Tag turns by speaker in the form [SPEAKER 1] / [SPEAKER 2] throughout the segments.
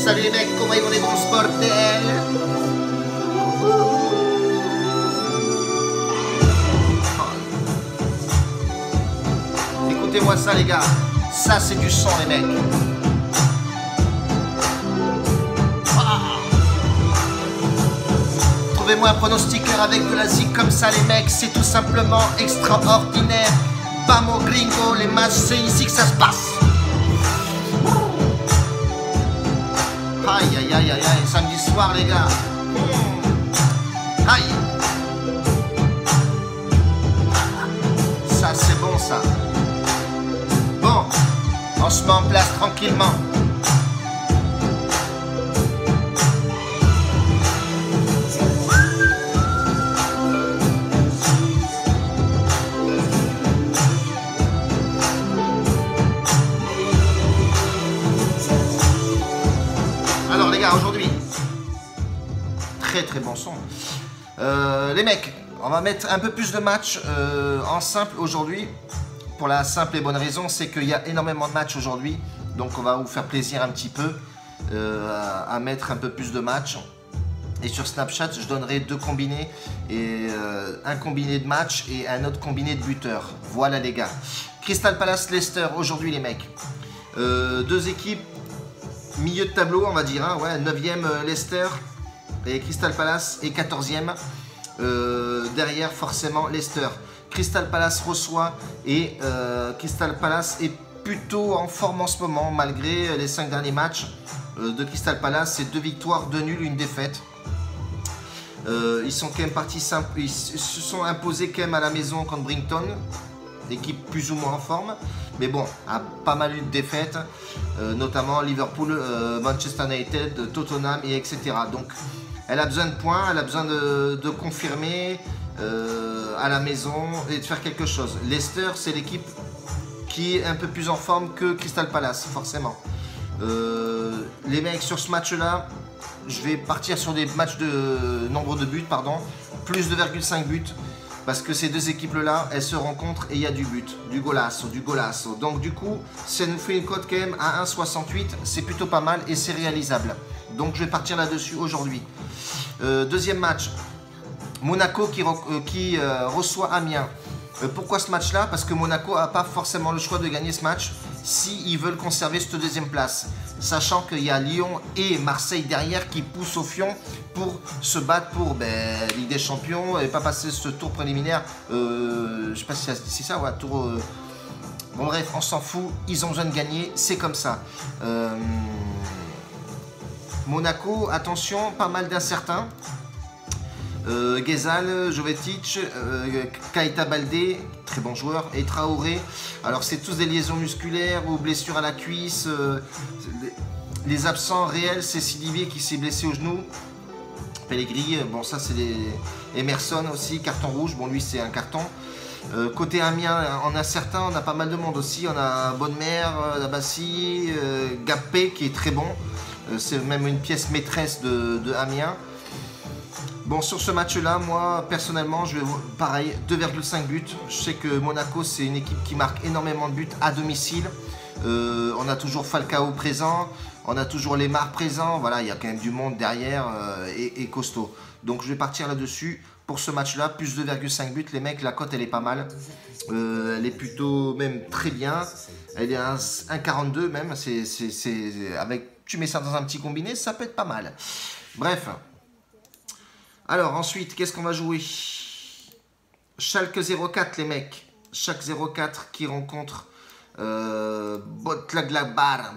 [SPEAKER 1] Salut les mecs, comment ils vont les grosses bordels? Écoutez-moi ça les gars, ça c'est du sang les mecs. Trouvez-moi un pronostiqueur avec de la zik comme ça les mecs, c'est tout simplement extraordinaire. Vamos gringo, les matchs c'est ici que ça se passe. Aïe aïe aïe aïe aïe, samedi soir les gars. Aïe. Ça c'est bon ça. Bon, on se met en place tranquillement. Alors les gars, aujourd'hui, très bon son. Les mecs, on va mettre un peu plus de matchs en simple aujourd'hui. Pour la simple et bonne raison, c'est qu'il y a énormément de matchs aujourd'hui. Donc on va vous faire plaisir un petit peu à mettre un peu plus de matchs. Et sur Snapchat, je donnerai deux combinés. Et un combiné de match et un autre combiné de buteur. Voilà les gars. Crystal Palace Leicester aujourd'hui les mecs. Deux équipes. Milieu de tableau, on va dire, hein, ouais, 9e Leicester et Crystal Palace et 14e. Derrière, forcément, Leicester. Crystal Palace reçoit et Crystal Palace est plutôt en forme en ce moment, malgré les 5 derniers matchs de Crystal Palace. C'est 2 victoires, 2 nuls, 1 défaite. Ils sont quand même partis simples, ils se sont imposés quand même à la maison contre Brighton. Équipe plus ou moins en forme, mais bon, a pas mal eu de défaites, notamment Liverpool, Manchester United, Tottenham et etc. Donc elle a besoin de points, elle a besoin de confirmer à la maison et de faire quelque chose. Leicester, c'est l'équipe qui est un peu plus en forme que Crystal Palace, forcément. Les mecs, sur ce match-là, je vais partir sur des matchs de nombre de buts, pardon, plus de 2,5 buts. Parce que ces deux équipes-là, elles se rencontrent et il y a du but, du golasso, du golasso. Donc du coup, ça nous fait une cote quand même à 1,68. C'est plutôt pas mal et c'est réalisable. Donc je vais partir là-dessus aujourd'hui. Deuxième match, Monaco qui reçoit Amiens. Pourquoi ce match-là? Parce que Monaco n'a pas forcément le choix de gagner ce match s'ils veulent conserver cette deuxième place. Sachant qu'il y a Lyon et Marseille derrière qui poussent au fion pour se battre pour Ligue des Champions et pas passer ce tour préliminaire. Je sais pas si c'est ça, ouais, tour... Bon bref, on s'en fout, ils ont besoin de gagner, c'est comme ça. Monaco, attention, pas mal d'incertains. Ghezal, Jovetic, Keita Baldé, très bon joueur, et Traoré. Alors c'est tous des liaisons musculaires ou blessures à la cuisse. Les absents réels, c'est Sidibe qui s'est blessé au genou. Pellegrini, bon ça c'est les Emerson aussi, carton rouge, bon lui c'est un carton. Côté Amiens, en incertain, on a pas mal de monde aussi. On a Bonne-Mère, Dabassi, Gapé qui est très bon. C'est même une pièce maîtresse de Amiens. Bon, sur ce match-là, moi, personnellement, je vais, pareil, 2,5 buts. Je sais que Monaco, c'est une équipe qui marque énormément de buts à domicile. On a toujours Falcao présent, on a toujours Lemar présent. Voilà, il y a quand même du monde derrière et costaud. Donc, je vais partir là-dessus. Pour ce match-là, plus 2,5 buts. Les mecs, la cote, elle est pas mal. Elle est plutôt même très bien. Elle est à 1,42 même. Avec, tu mets ça dans un petit combiné, ça peut être pas mal. Bref. Alors ensuite, qu'est-ce qu'on va jouer? Schalke 04 les mecs. Schalke 04 qui rencontre Bočaglagbar.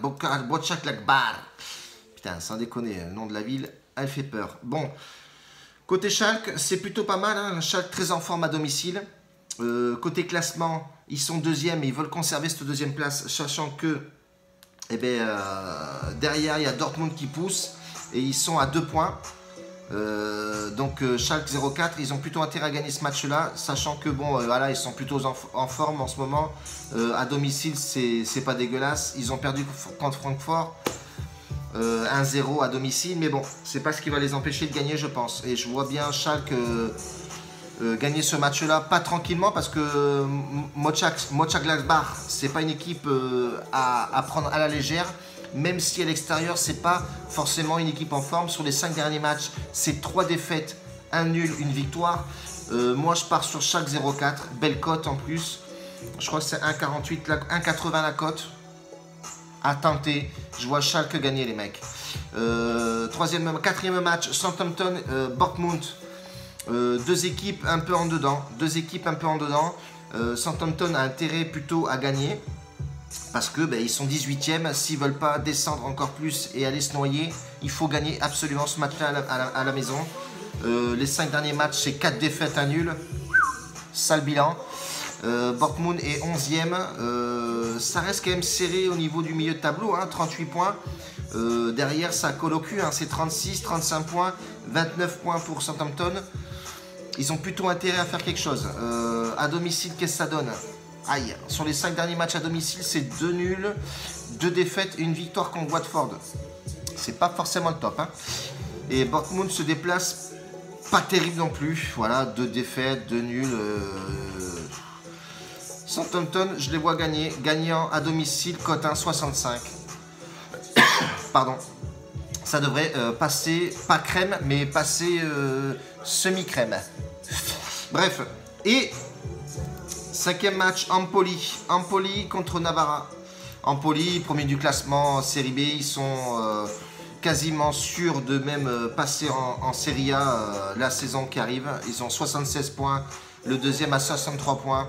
[SPEAKER 1] Putain, sans déconner, le nom de la ville, elle fait peur. Bon, côté Schalke, c'est plutôt pas mal. Hein. Schalke très en forme à domicile. Côté classement, ils sont deuxième et ils veulent conserver cette deuxième place, sachant que derrière, il y a Dortmund qui pousse et ils sont à 2 points. Donc Schalke 04, ils ont plutôt intérêt à gagner ce match là, sachant que bon voilà, ils sont plutôt en forme en ce moment. À domicile c'est pas dégueulasse. Ils ont perdu contre Francfort 1-0 à domicile, mais bon, c'est pas ce qui va les empêcher de gagner, je pense. Et je vois bien Schalke gagner ce match là, pas tranquillement, parce que Mönchengladbach c'est pas une équipe à prendre à la légère. même si à l'extérieur, c'est pas forcément une équipe en forme. Sur les 5 derniers matchs, c'est 3 défaites, 1 nul, 1 victoire. Moi, je pars sur Schalke 0,4, belle cote en plus. Je crois que c'est 1,48, 1,80 la cote. À tenter, je vois Schalke gagner les mecs. Quatrième match, Southampton, Bournemouth. Deux équipes un peu en dedans. Southampton a intérêt plutôt à gagner. Parce que ils sont 18e. S'ils ne veulent pas descendre encore plus et aller se noyer, il faut gagner absolument ce match-là à la maison. Les 5 derniers matchs, c'est 4 défaites, 1 nul. Sale bilan. Bournemouth est 11e. Ça reste quand même serré au niveau du milieu de tableau, 38 points. Derrière, ça colle au cul, c'est 36, 35 points, 29 points pour Southampton. Ils ont plutôt intérêt à faire quelque chose. À domicile, qu'est-ce que ça donne? Aïe, sur les 5 derniers matchs à domicile, c'est 2 nuls, 2 défaites et 1 victoire contre Watford. C'est pas forcément le top. Et Bournemouth se déplace pas terrible non plus. Voilà, 2 défaites, 2 nuls. Southampton, je les vois gagner. Gagnant à domicile, cote 1,65. Pardon. Ça devrait passer, pas crème, mais passer semi-crème. Bref. Et 5e match, Empoli. Empoli contre Navarra. Empoli, premier du classement Série B. Ils sont quasiment sûrs de même passer en Série A la saison qui arrive. Ils ont 76 points. Le deuxième a 63 points.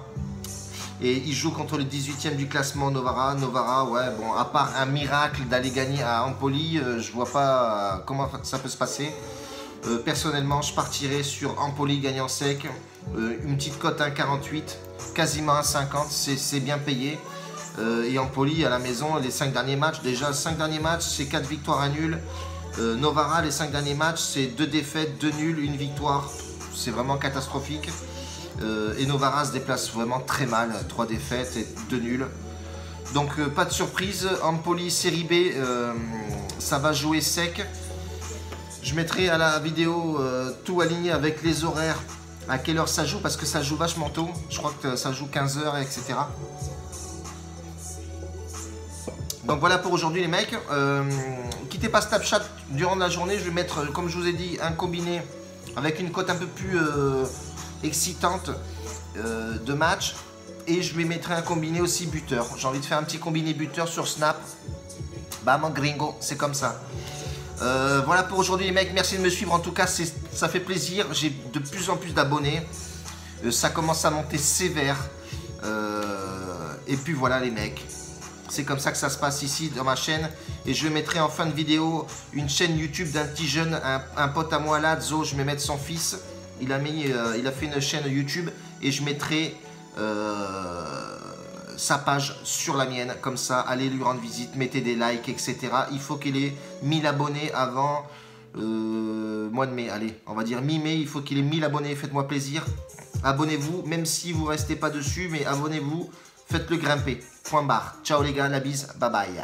[SPEAKER 1] Et ils jouent contre le 18e du classement Novara. Novara, ouais, bon, à part un miracle d'aller gagner à Empoli, je vois pas comment ça peut se passer. Personnellement, je partirais sur Empoli gagnant sec. Une petite cote 1,48, quasiment 1,50, c'est bien payé. Et Empoli à la maison, les 5 derniers matchs, déjà 5 derniers matchs, c'est 4 victoires, 1 nul. Novara, les 5 derniers matchs, c'est 2 défaites, 2 nuls, 1 victoire. C'est vraiment catastrophique. Et Novara se déplace vraiment très mal, 3 défaites et 2 nuls. Donc pas de surprise, Empoli Série B, ça va jouer sec. Je mettrai à la vidéo tout aligné avec les horaires, à quelle heure ça joue, parce que ça joue vachement tôt. Je crois que ça joue 15h, etc. Donc voilà pour aujourd'hui les mecs. Quittez pas Snapchat durant la journée, je vais mettre, comme je vous ai dit, un combiné avec une cote un peu plus excitante de match, et je vais mettre un combiné aussi buteur. J'ai envie de faire un petit combiné buteur sur Snap. Bam, gringo, c'est comme ça. Voilà pour aujourd'hui les mecs, merci de me suivre, en tout cas ça fait plaisir, j'ai de plus en plus d'abonnés, ça commence à monter sévère, et puis voilà les mecs, c'est comme ça que ça se passe ici dans ma chaîne. Et je mettrai en fin de vidéo une chaîne YouTube d'un petit jeune, un pote à moi là, Zo, je vais mettre son fils. Il a fait une chaîne YouTube et je mettrai sa page sur la mienne. Comme ça, allez lui rendre visite, mettez des likes, etc. Il faut qu'il ait 1000 abonnés avant mois de mai. Allez, on va dire mi-mai, il faut qu'il ait 1000 abonnés. Faites-moi plaisir. Abonnez-vous, même si vous ne restez pas dessus, mais abonnez-vous. Faites-le grimper. Point barre. Ciao les gars, la bise. Bye bye.